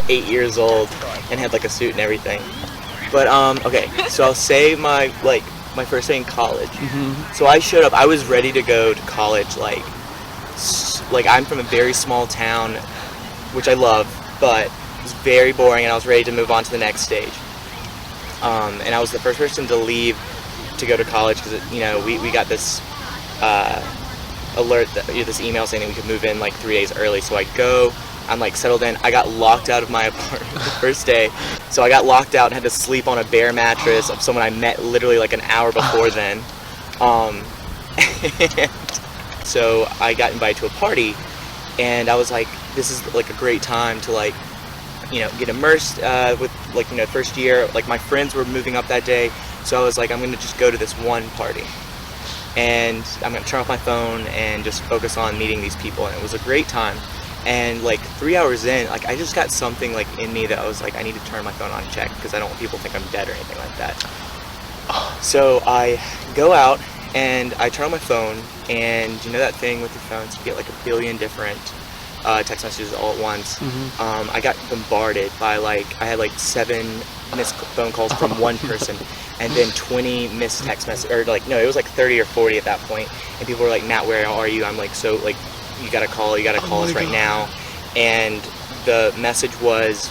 8 years old and had like a suit and everything. But okay, so I'll say my first day in college. So I showed up. I was ready to go to college. Like I'm from a very small town, which I love, but it was very boring, and I was ready to move on to the next stage. And I was the first person to leave to go to college because we got this alert, this email saying that we could move in like 3 days early. So I go. I'm like settled in. I got locked out of my apartment the first day. So I got locked out and had to sleep on a bare mattress of someone I met literally like an hour before then. And so I got invited to a party, and I was like, this is like a great time to like, get immersed with like, first year. Like my friends were moving up that day. So I was like, I'm going to just go to this one party. And I'm going to turn off my phone and just focus on meeting these people. And it was a great time. And like 3 hours in, like I just got something like in me that I was like, I need to turn my phone on and check because I don't want people to think I'm dead or anything like that. So I go out and I turn on my phone, and that thing with your phones, you get like a billion different text messages all at once. I got bombarded by I had like 7 missed phone calls from one person, and then 20 missed text messages, or it was like 30 or 40 at that point. And people were like, Matt, where are you? I'm like, so like, you gotta call us right now. And the message was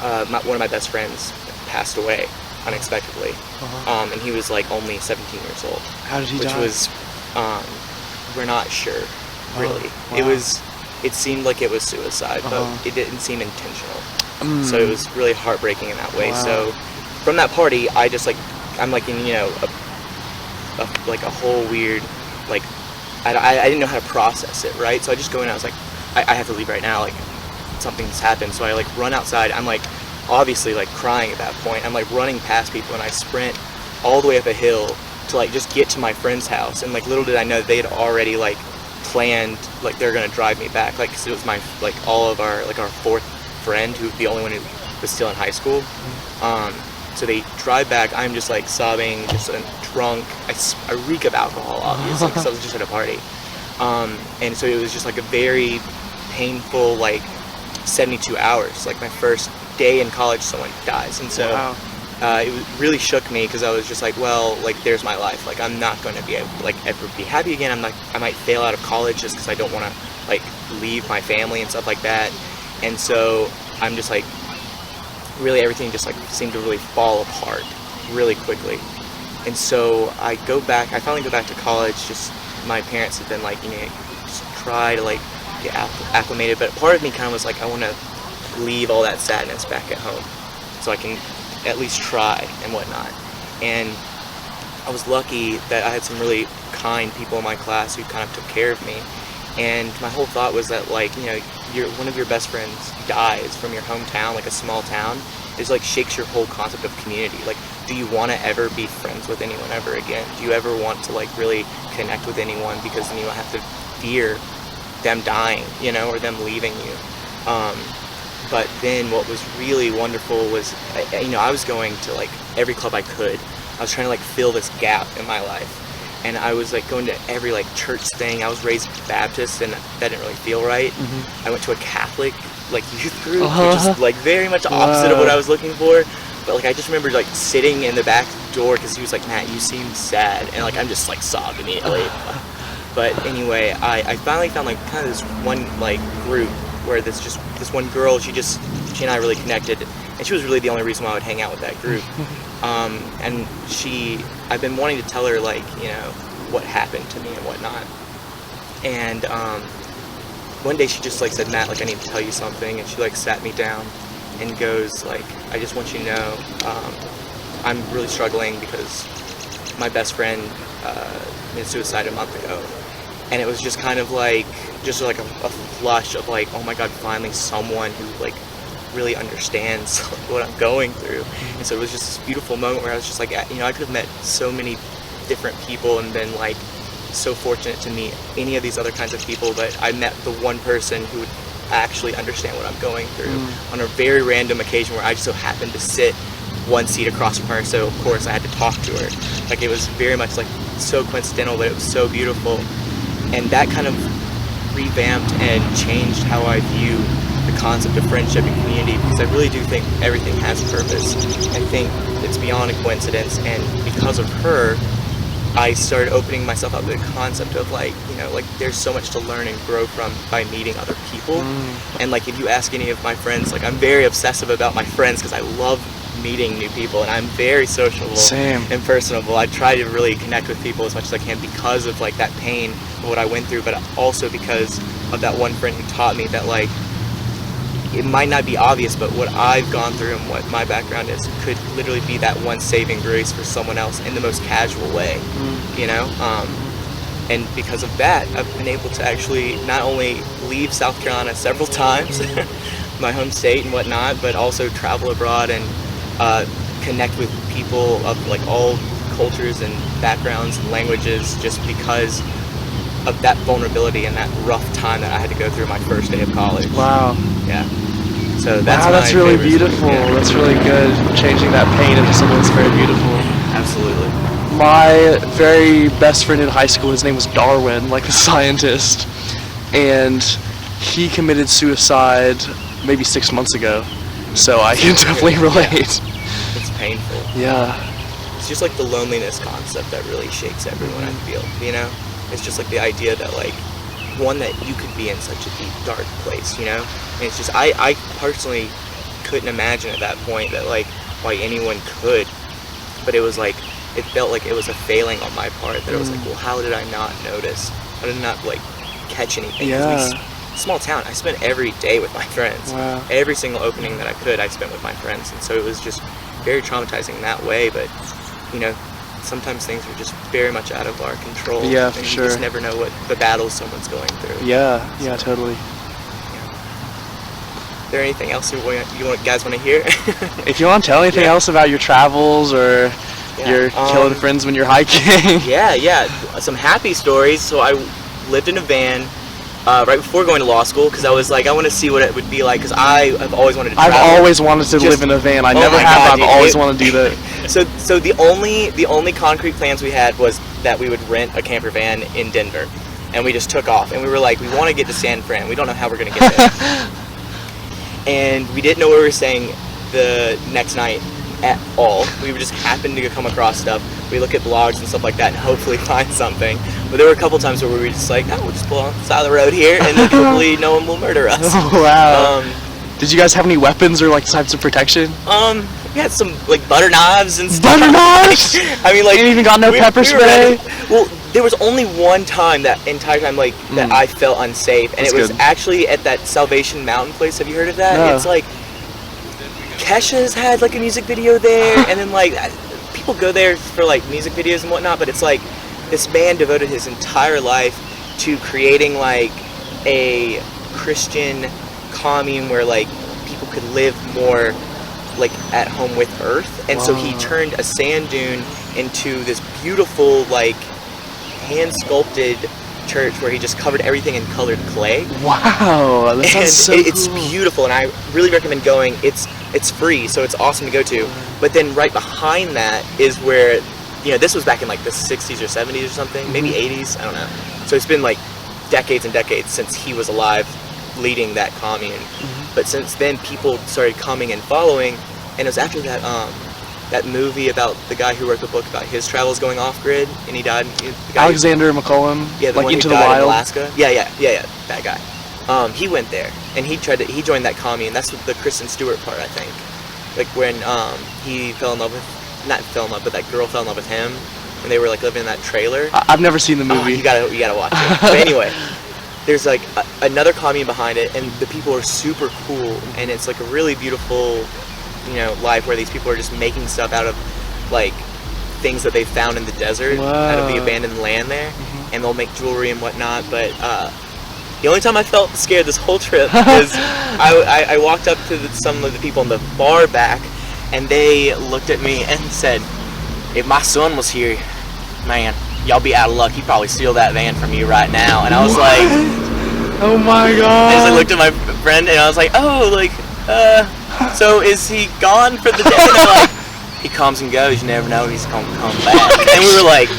one of my best friends passed away unexpectedly. And he was like only 17 years old. How did he die? Which was we're not sure really. Wow. It seemed like it was suicide, but it didn't seem intentional. So it was really heartbreaking in that way. Wow. So from that party, I just I'm like in a whole weird I didn't know how to process it, right? So I just go in and I was like, I have to leave right now, like something's happened. So I run outside. I'm obviously crying at that point. I'm running past people, and I sprint all the way up a hill to just get to my friend's house. And little did I know they had already planned they're gonna drive me back, cause it was my all of our our fourth friend, who the only one who was still in high school. So they drive back. I'm just sobbing, just drunk. I reek of alcohol, obviously, because I was just at a party. And so it was just a very painful 72 hours. My first day in college, someone dies, and so it really shook me, because I was just there's my life. I'm not going to be able to ever be happy again. I might fail out of college just because I don't want to leave my family and stuff like that. And so I'm just really everything just seemed to really fall apart really quickly. And so I finally go back to college. Just my parents have been just try to get acclimated, but part of me kind of was I want to leave all that sadness back at home so I can at least try and whatnot. And I was lucky that I had some really kind people in my class who kind of took care of me. And my whole thought was that one of your best friends dies from your hometown, a small town, is shakes your whole concept of community. Do you want to ever be friends with anyone ever again? Do you ever want to really connect with anyone, because then you don't have to fear them dying, or them leaving you. But then what was really wonderful was, I was going to every club I could. I was trying to fill this gap in my life. And I was going to every church thing. I was raised Baptist, and that didn't really feel right. I went to a Catholic youth group, which is very much the opposite of what I was looking for. But I just remember sitting in the back door, because he was like, Matt, you seem sad, and I'm just sobbed immediately. But anyway, I finally found kind of this one group where this one girl, she and I really connected, and she was really the only reason why I would hang out with that group. And I've been wanting to tell her what happened to me and whatnot. And one day she just said, Matt, I need to tell you something. And she sat me down and goes I just want you to know, I'm really struggling because my best friend committed suicide a month ago. And it was just kind of a flush of oh my God, finally someone who really understands what I'm going through. And so it was just this beautiful moment where I was just I could have met so many different people and been so fortunate to meet any of these other kinds of people, but I met the one person who would actually understand what I'm going through on a very random occasion where I just so happened to sit one seat across from her, so of course I had to talk to her. It was very much so coincidental, but it was so beautiful. And that kind of revamped and changed how I view the concept of friendship and community, because I really do think everything has purpose. I think it's beyond a coincidence, and because of her, I started opening myself up to the concept of like, like there's so much to learn and grow from by meeting other people. And like if you ask any of my friends, like I'm very obsessive about my friends because I love meeting new people, and I'm very sociable. Same. And personable. I try to really connect with people as much as I can because of like that pain of what I went through, but also because of that one friend who taught me that like it might not be obvious, but what I've gone through and what my background is could literally be that one saving grace for someone else in the most casual way, and because of that, I've been able to actually not only leave South Carolina several times, my home state and whatnot, but also travel abroad and connect with people of like all cultures and backgrounds and languages, just because of that vulnerability and that rough time that I had to go through my first day of college. Wow. Yeah. So that's that's really beautiful. Yeah. That's really good. Changing that pain into something that's very beautiful. Absolutely. My very best friend in high school, his name was Darwin, like the scientist, and he committed suicide maybe 6 months ago. So I can definitely relate. It's painful. Yeah. It's just like the loneliness concept that really shakes everyone, I feel, It's just like the idea that like, one, that you could be in such a deep, dark place, And it's just, I personally couldn't imagine at that point that like, why anyone could, but it was like, it felt like it was a failing on my part, that it was like, well, how did I not notice? How did I not like catch anything? Yeah. Small town, I spent every day with my friends. Wow. Every single opening that I could, I spent with my friends, and so it was just very traumatizing in that way, but, sometimes things are just very much out of our control. Yeah, for and sure. You just never know what the battles someone's going through. Yeah, totally. Is there anything else you guys want to hear? If you want to tell anything else about your travels or your killing friends when you're hiking. Yeah. Some happy stories. So I lived in a van right before going to law school, because I was like, I want to see what it would be like, because I have always wanted to travel. I've always wanted to live in a van. I never have. I've always wanted to do that. So the only concrete plans we had was that we would rent a camper van in Denver, and we just took off, and we were like, we want to get to San Fran. We don't know how we're going to get there. And we didn't know where we were staying the next night at all. We would just happen to come across stuff. We look at blogs and stuff like that and hopefully find something. But there were a couple times where we were just like, no, we'll just pull on the side of the road here, and then hopefully no one will murder us. Oh, wow. Did you guys have any weapons or like types of protection? We had some like butter knives and stuff. Butter knives? I mean, like, you even got no pepper spray? Well, there was only one time that entire time like that I felt unsafe, and That's it was good. actually at that Salvation Mountain place. Have you heard of that? No. It's like Kesha's had like a music video there, and then like people go there for like music videos and whatnot, but it's like this man devoted his entire life to creating like a Christian commune where like people could live more like at home with earth, and so he turned a sand dune into this beautiful like hand sculpted church where he just covered everything in colored clay. Wow, that sounds so it's cool. beautiful, and I really recommend going. It's free, so it's awesome to go to. But then right behind that is where, this was back in like the 60s or 70s or something, maybe 80s, I don't know. So it's been like decades and decades since he was alive leading that commune. But since then, people started coming and following, and it was after that that movie about the guy who wrote the book about his travels going off grid, and he died. The guy Alexander McCollum. Yeah, the like one Into who the died Wild. in Alaska. Yeah, that guy. He went there, and he joined that commune. That's what the Kristen Stewart part, I think. Like when he but that girl fell in love with him, and they were like living in that trailer. I've never seen the movie. You gotta watch it. But anyway, there's like another commune behind it, and the people are super cool, and it's like a really beautiful, life where these people are just making stuff out of like things that they found in the desert, out of the abandoned land there, and they'll make jewelry and whatnot. But the only time I felt scared this whole trip was I walked up to some of the people in the bar back, and they looked at me and said, if my son was here, man, y'all be out of luck. He'd probably steal that van from you right now. And I was like, oh my god. I just looked at my friend and I was like, so is he gone for the day? And they're like, he comes and goes. You never know, he's gonna come back. And we were like,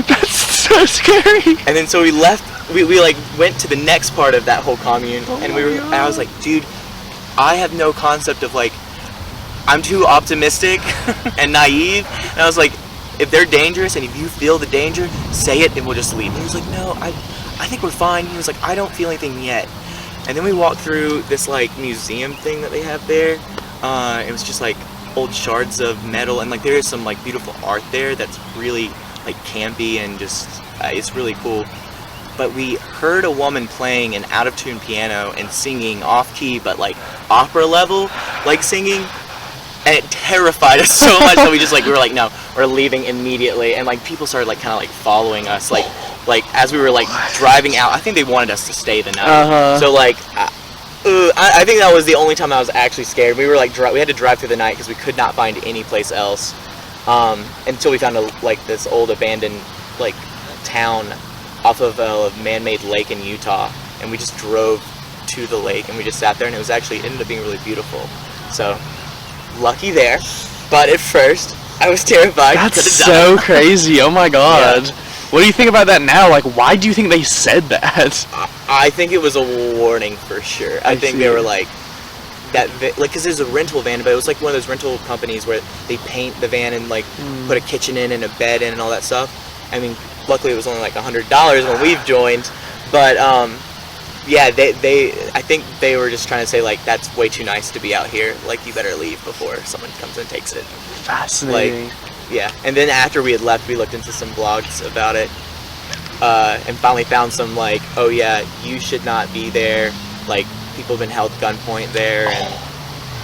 that's so scary. And then so we left. We like went to the next part of that whole commune, and I was like, dude, I have no concept of like, I'm too optimistic and naive, and I was like, if they're dangerous and if you feel the danger, say it and we'll just leave. And he was like, no, I think we're fine. He was like, I don't feel anything yet. And then we walked through this like museum thing that they have there. It was just like old shards of metal, and like there is some like beautiful art there that's really like campy and just it's really cool. But we heard a woman playing an out of tune piano and singing off key, but like opera level, like singing, and it terrified us so much that we were like, no, we're leaving immediately. And like people started like kind of like following us, like as we were like driving out. I think they wanted us to stay the night. So like. I think that was the only time I was actually scared. We were like we had to drive through the night because we could not find any place else until we found this old abandoned like town off of a man-made lake in Utah, and we just drove to the lake and we just sat there, and it ended up being really beautiful. So lucky there, but at first I was terrified. That's so crazy. Oh my god. Yeah. What do you think about that now? Like, why do you think they said that? I think it was a warning for sure. I think they were like, because there's a rental van, but it was like one of those rental companies where they paint the van and like put a kitchen in and a bed in and all that stuff. I mean, luckily it was only like $100 when we've joined, but yeah, I think they were just trying to say like, that's way too nice to be out here. Like, you better leave before someone comes and takes it. Fascinating. Like, yeah, and then after we had left, we looked into some blogs about it, and finally found some like, oh yeah, you should not be there. Like, people have been held gunpoint there, and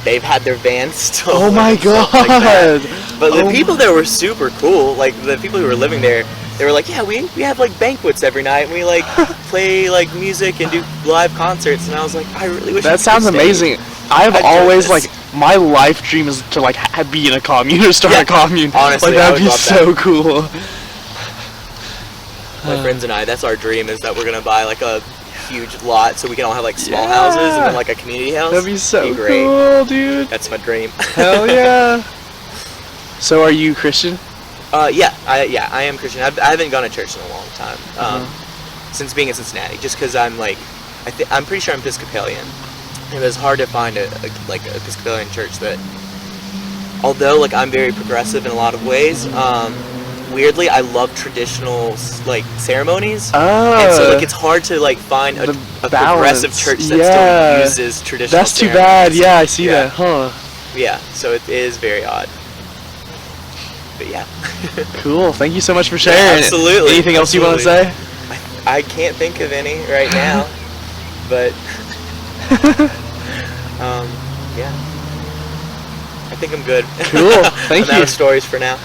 they've had their vans stolen. Oh my god! Like, but the people there were super cool. Like, the people who were living there, they were like, yeah, we have like banquets every night, and we like play like music and do live concerts. And I was like, I really wish. That sounds amazing. I've always like, my life dream is to like be in a commune or start a commune. Honestly, like that'd be so cool. My friends and I, that's our dream, is that we're gonna buy like a huge lot so we can all have like small houses and then like a community house. That'd be so cool, dude. That's my dream. Hell yeah. So are you Christian? Yeah, I am Christian. I haven't gone to church in a long time, since being in Cincinnati, just because I'm like, I'm pretty sure I'm Episcopalian. It was hard to find a Episcopalian church that, although like I'm very progressive in a lot of ways, weirdly I love traditional like ceremonies, and so like it's hard to like find a progressive church that still uses traditional. That's too bad. Yeah, I see that. Huh. Yeah, so it is very odd. But yeah. Cool. Thank you so much for sharing. Yeah, absolutely. Anything else you want to say? I can't think of any right now, but yeah, I think I'm good. Cool. Thank you. I'm out of stories for now.